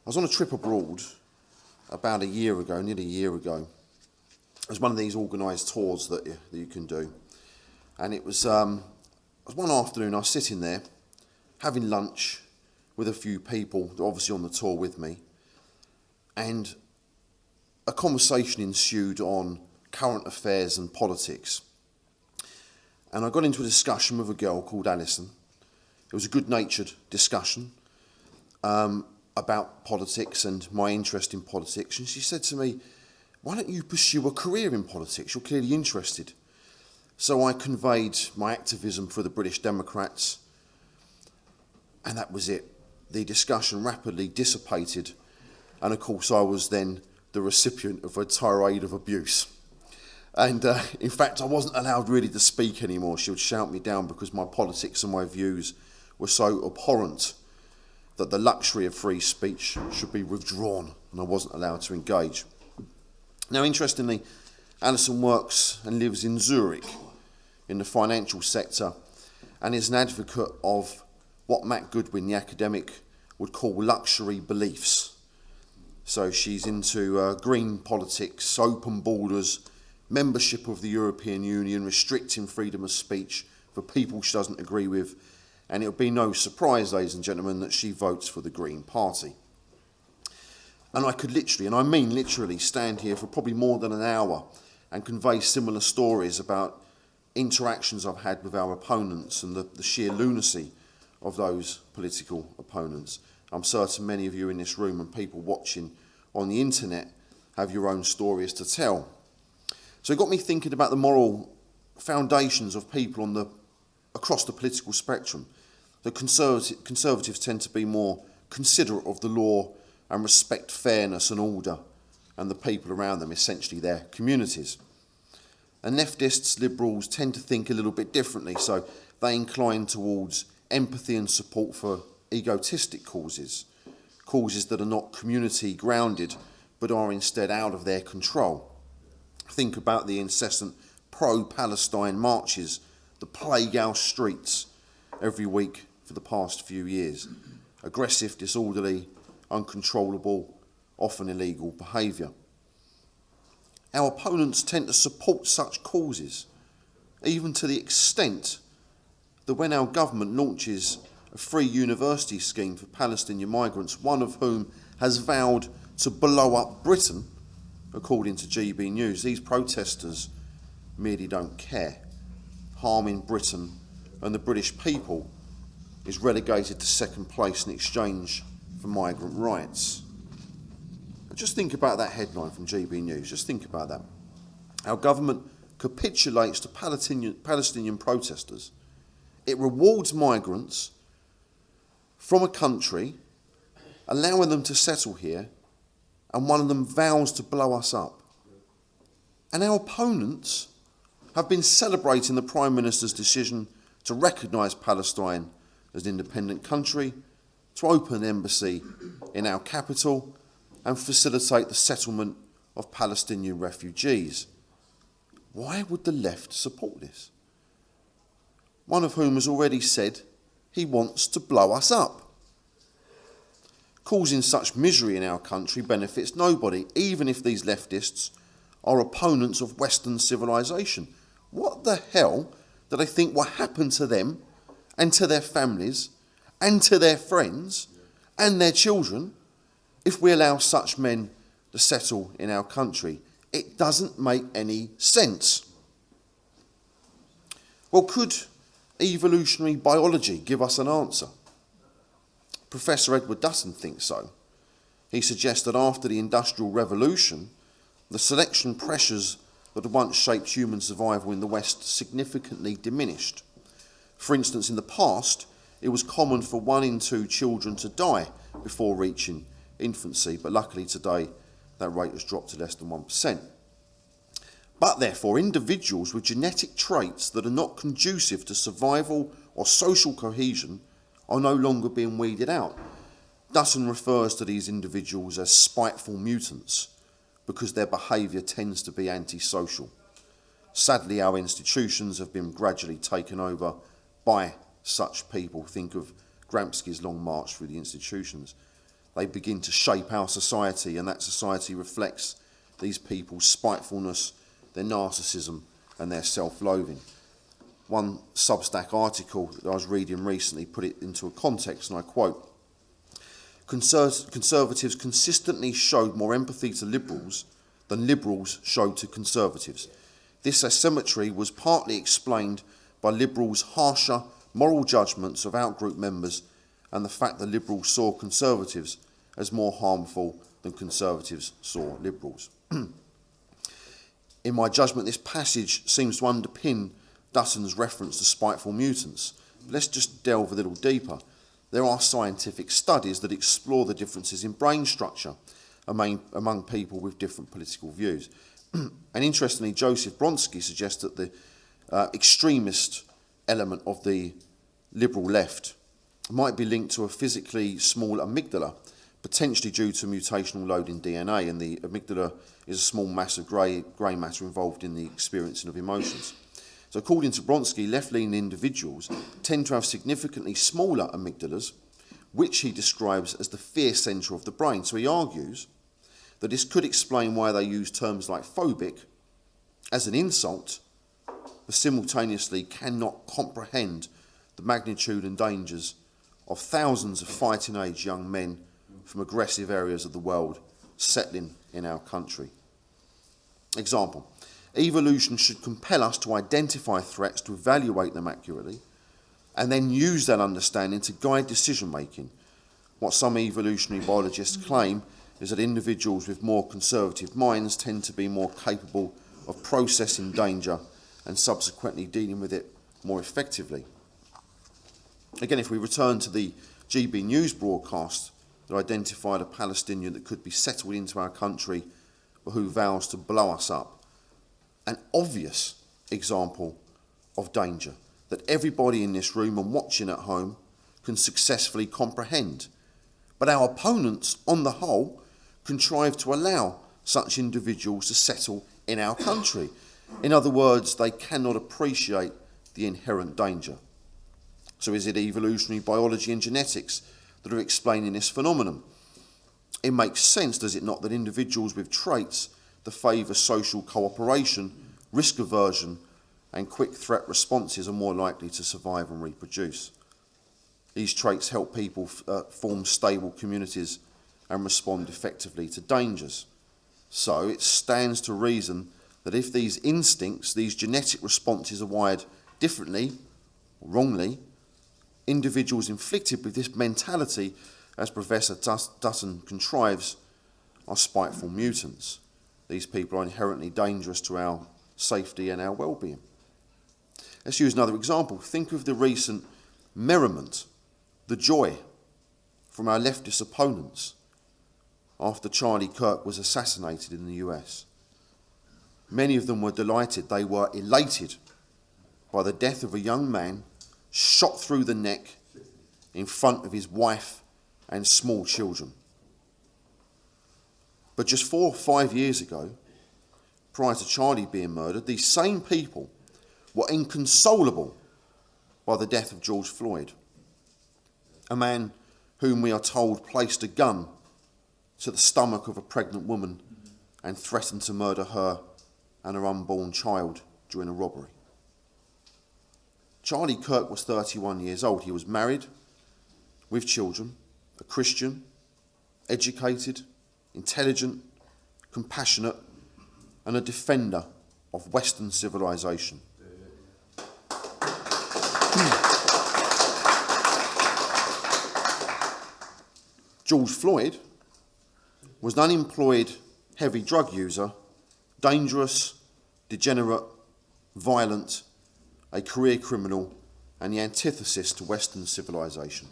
was on a trip abroad about nearly a year ago. It was one of these organised tours that you can do. And it was one afternoon, I was sitting there having lunch with a few people that were obviously on the tour with me. And a conversation ensued on current affairs and politics. And I got into a discussion with a girl called Alison. It was a good-natured discussion about politics and my interest in politics. And she said to me, "Why don't you pursue a career in politics? You're clearly interested." So I conveyed my activism for the British Democrats, and that was it. The discussion rapidly dissipated, and of course I was then the recipient of a tirade of abuse. And in fact, I wasn't allowed really to speak anymore. She would shout me down because my politics and my views were so abhorrent that the luxury of free speech should be withdrawn, and I wasn't allowed to engage. Now, interestingly, Alison works and lives in Zurich in the financial sector and is an advocate of what Matt Goodwin, the academic, would call luxury beliefs. So she's into green politics, open borders, membership of the European Union, restricting freedom of speech for people she doesn't agree with, and it'll be no surprise, ladies and gentlemen, that she votes for the Green Party. And I could literally, and I mean literally, stand here for probably more than an hour and convey similar stories about interactions I've had with our opponents and the sheer lunacy of those political opponents. I'm certain many of you in this room and people watching on the internet have your own stories to tell. So it got me thinking about the moral foundations of people across the political spectrum. The conservatives tend to be more considerate of the law and respect fairness and order and the people around them, essentially their communities. And leftists, liberals, tend to think a little bit differently, so they incline towards empathy and support for egotistic causes that are not community grounded but are instead out of their control. Think about the incessant pro-Palestine marches that plague our streets every week for the past few years. Aggressive, disorderly, uncontrollable, often illegal behaviour. Our opponents tend to support such causes, even to the extent that when our government launches a free university scheme for Palestinian migrants, one of whom has vowed to blow up Britain, according to GB News, these protesters merely don't care. Harming Britain and the British people is relegated to second place in exchange for migrant rights. Just think about that headline from GB News. Just think about that. Our government capitulates to Palestinian protesters. It rewards migrants from a country, allowing them to settle here, and one of them vows to blow us up. And our opponents have been celebrating the Prime Minister's decision to recognise Palestine as an independent country, to open an embassy in our capital and facilitate the settlement of Palestinian refugees. Why would the left support this? One of whom has already said he wants to blow us up. Causing such misery in our country benefits nobody, even if these leftists are opponents of Western civilization. What the hell do they think will happen to them and to their families and to their friends and their children if we allow such men to settle in our country? It doesn't make any sense. Well, could evolutionary biology give us an answer? Professor Edward Dutton thinks so. He suggests that after the Industrial Revolution, the selection pressures that had once shaped human survival in the West significantly diminished. For instance, in the past, it was common for 1 in 2 children to die before reaching infancy, but luckily today that rate has dropped to less than 1%. But therefore, individuals with genetic traits that are not conducive to survival or social cohesion are no longer being weeded out. Dutton refers to these individuals as spiteful mutants because their behaviour tends to be antisocial. Sadly, our institutions have been gradually taken over by such people. Think of Gramsci's long march through the institutions. they begin to shape our society, and that society reflects these people's spitefulness, their narcissism and their self-loathing. One Substack article that I was reading recently put it into a context, and I quote, "Conservatives consistently showed more empathy to liberals than liberals showed to conservatives. This asymmetry was partly explained by liberals' harsher moral judgments of out-group members and the fact that liberals saw conservatives as more harmful than conservatives saw liberals." In my judgment, this passage seems to underpin Dutton's reference to spiteful mutants. Let's just delve a little deeper. There are scientific studies that explore the differences in brain structure among people with different political views. And interestingly, Joseph Bronsky suggests that the extremist element of the liberal left might be linked to a physically small amygdala, potentially due to mutational load in DNA, and the amygdala is a small mass of grey matter involved in the experiencing of emotions. So according to Bronsky, left-leaning individuals tend to have significantly smaller amygdalas, which he describes as the fear centre of the brain. So he argues that this could explain why they use terms like phobic as an insult, but simultaneously cannot comprehend the magnitude and dangers of thousands of fighting-age young men from aggressive areas of the world settling in our country. Example: evolution should compel us to identify threats, to evaluate them accurately, and then use that understanding to guide decision-making. What some evolutionary biologists claim is that individuals with more conservative minds tend to be more capable of processing danger and subsequently dealing with it more effectively. Again, if we return to the GB News broadcast that identified a Palestinian that could be settled into our country but who vows to blow us up, an obvious example of danger that everybody in this room and watching at home can successfully comprehend. But our opponents, on the whole, contrive to allow such individuals to settle in our country. In other words, they cannot appreciate the inherent danger. So is it evolutionary biology and genetics that are explaining this phenomenon? It makes sense, does it not, that individuals with traits that favour social cooperation, risk aversion and quick threat responses are more likely to survive and reproduce. These traits help people form stable communities and respond effectively to dangers. So it stands to reason that if these instincts, these genetic responses are wired differently, or wrongly, individuals inflicted with this mentality, as Professor Dutton contrives, are spiteful mutants. These people are inherently dangerous to our safety and our well-being. Let's use another example. Think of the recent merriment, the joy from our leftist opponents after Charlie Kirk was assassinated in the US. Many of them were delighted, they were elated by the death of a young man shot through the neck in front of his wife and small children. But just 4 or 5 years ago, prior to Charlie being murdered, these same people were inconsolable by the death of George Floyd, a man whom we are told placed a gun to the stomach of a pregnant woman and threatened to murder her and her unborn child during a robbery. Charlie Kirk was 31 years old. He was married, with children, a Christian, educated, intelligent, compassionate, and a defender of Western civilization. George Floyd was an unemployed heavy drug user, dangerous, degenerate, violent, a career criminal, and the antithesis to Western civilization.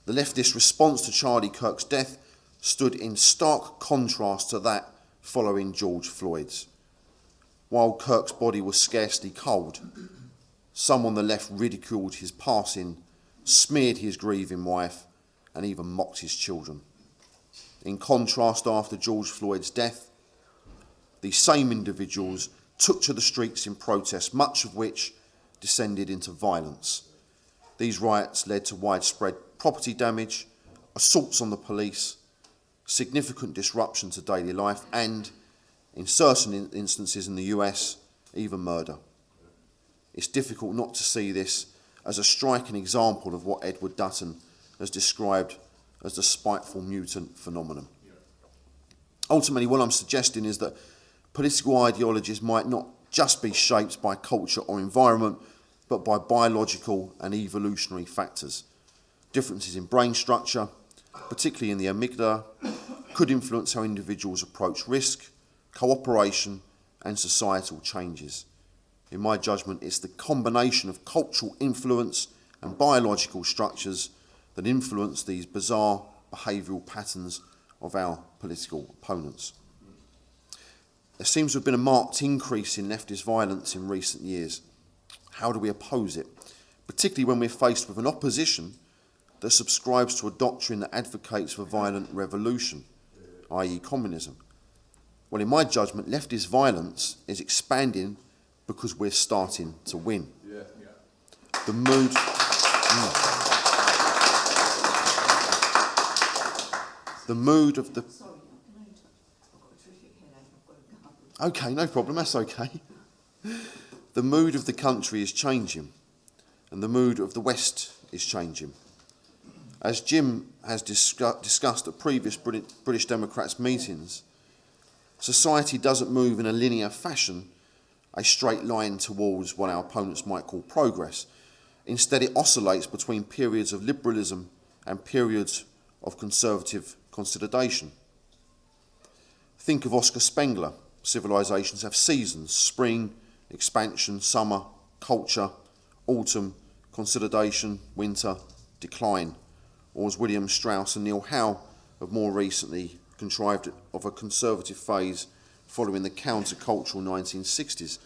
The leftist response to Charlie Kirk's death stood in stark contrast to that following George Floyd's. While Kirk's body was scarcely cold, some on the left ridiculed his passing, smeared his grieving wife, and even mocked his children. In contrast, after George Floyd's death, these same individuals took to the streets in protest, much of which descended into violence. These riots led to widespread property damage, assaults on the police, significant disruption to daily life, and, in certain instances in the US, even murder. It's difficult not to see this as a striking example of what Edward Dutton has described as the spiteful mutant phenomenon. Ultimately, what I'm suggesting is that political ideologies might not just be shaped by culture or environment, but by biological and evolutionary factors. Differences in brain structure, particularly in the amygdala, could influence how individuals approach risk, cooperation, and societal changes. In my judgment, it's the combination of cultural influence and biological structures that influence these bizarre behavioural patterns of our political opponents. There seems to have been a marked increase in leftist violence in recent years. How do we oppose it? Particularly when we're faced with an opposition that subscribes to a doctrine that advocates for violent revolution, i.e. communism. Well, in my judgment, leftist violence is expanding because we're starting to win. The mood... The mood of the... Sorry, can I interrupt? I've got a terrific headache. I've got to go. Okay, no problem, that's okay. The mood of the country is changing, and the mood of the West is changing. As Jim has discussed at previous British Democrats meetings, society doesn't move in a linear fashion, a straight line towards what our opponents might call progress. Instead, it oscillates between periods of liberalism and periods of conservative consolidation. Think of Oscar Spengler. Civilizations have seasons: spring, expansion, summer, culture, autumn, consolidation, winter, decline. Or as William Strauss and Neil Howe have more recently contrived of a conservative phase following the countercultural 1960s.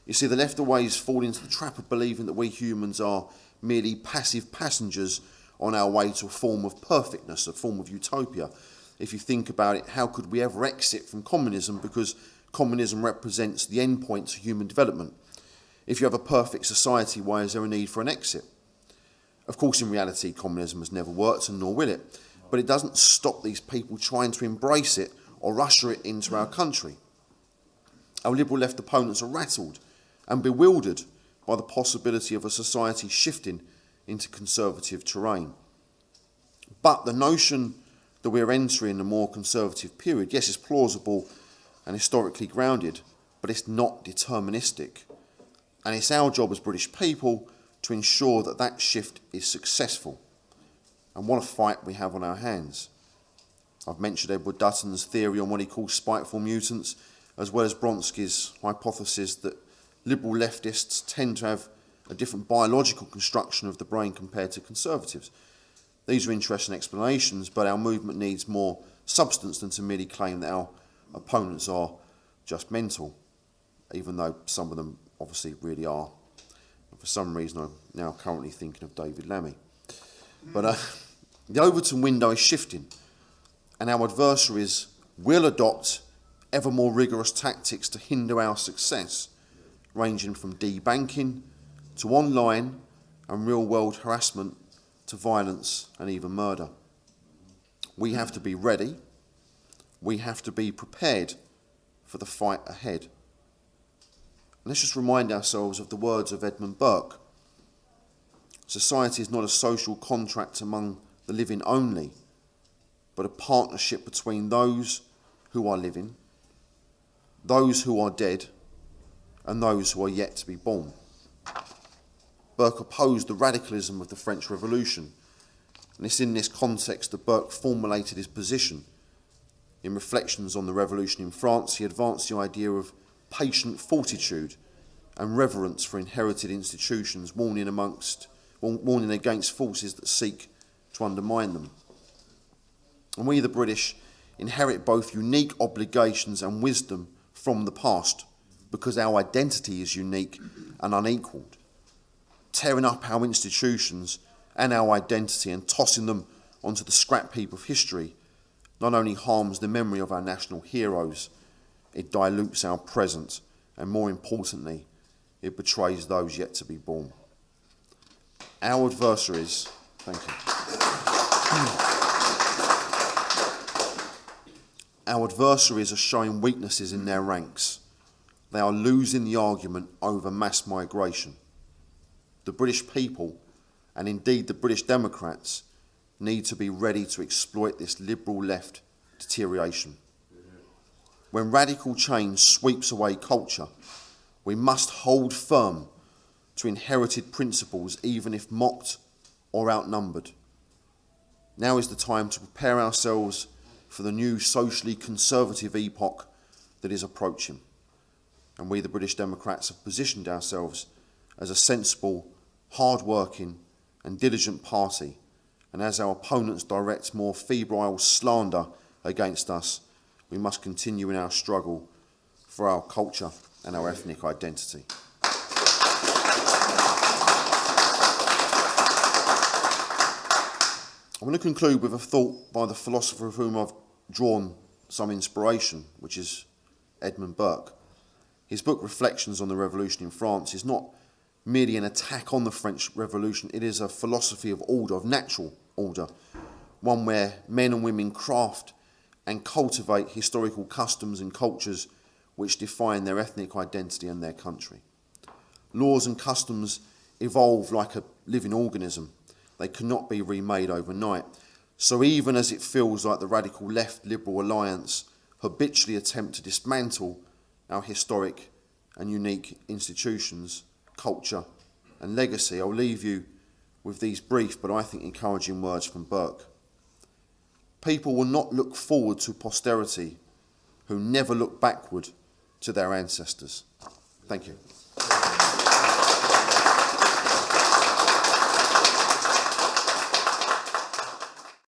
You see, the left always fall into the trap of believing that we humans are merely passive passengers on our way to a form of perfectness, a form of utopia. If you think about it, how could we ever exit from communism, because communism represents the end point to human development? If you have a perfect society, why is there a need for an exit? Of course, in reality, communism has never worked, and nor will it, but it doesn't stop these people trying to embrace it or usher it into our country. Our liberal left opponents are rattled and bewildered by the possibility of a society shifting into conservative terrain. But the notion that we're entering a more conservative period, yes, is plausible and historically grounded, but it's not deterministic. And it's our job as British people to ensure that that shift is successful. And what a fight we have on our hands. I've mentioned Edward Dutton's theory on what he calls spiteful mutants, as well as Bronsky's hypothesis that liberal leftists tend to have a different biological construction of the brain compared to conservatives. These are interesting explanations, but our movement needs more substance than to merely claim that our opponents are just mental, even though some of them obviously really are. And for some reason, I'm now currently thinking of David Lammy. But the Overton window is shifting, and our adversaries will adopt ever more rigorous tactics to hinder our success, ranging from debanking to online and real-world harassment to violence and even murder. We have to be ready. We have to be prepared for the fight ahead. And let's just remind ourselves of the words of Edmund Burke. Society is not a social contract among the living only, but a partnership between those who are living, those who are dead, and those who are yet to be born. Burke opposed the radicalism of the French Revolution, and it's in this context that Burke formulated his position. In Reflections on the Revolution in France, he advanced the idea of patient fortitude and reverence for inherited institutions, warning against forces that seek to undermine them. And we, the British, inherit both unique obligations and wisdom from the past, because our identity is unique and unequalled. Tearing up our institutions and our identity and tossing them onto the scrap heap of history not only harms the memory of our national heroes, it dilutes our present, and more importantly, it betrays those yet to be born. Our adversaries, thank you. Our adversaries are showing weaknesses in their ranks. They are losing the argument over mass migration. The British people, and indeed the British Democrats, need to be ready to exploit this liberal left deterioration. When radical change sweeps away culture, we must hold firm to inherited principles, even if mocked or outnumbered. Now is the time to prepare ourselves for the new socially conservative epoch that is approaching. And we, the British Democrats, have positioned ourselves as a sensible, hard-working and diligent party. And as our opponents direct more febrile slander against us, we must continue in our struggle for our culture and our ethnic identity. I'm going to conclude with a thought by the philosopher of whom I've drawn some inspiration, which is Edmund Burke. His book, Reflections on the Revolution in France, is not merely an attack on the French Revolution. It is a philosophy of order, of natural order, one where men and women craft and cultivate historical customs and cultures which define their ethnic identity and their country. Laws and customs evolve like a living organism. They cannot be remade overnight. So even as it feels like the radical left liberal alliance habitually attempt to dismantle our historic and unique institutions, culture and legacy, I'll leave you with these brief but I think encouraging words from Burke. People will not look forward to posterity who never look backward to their ancestors. Thank you.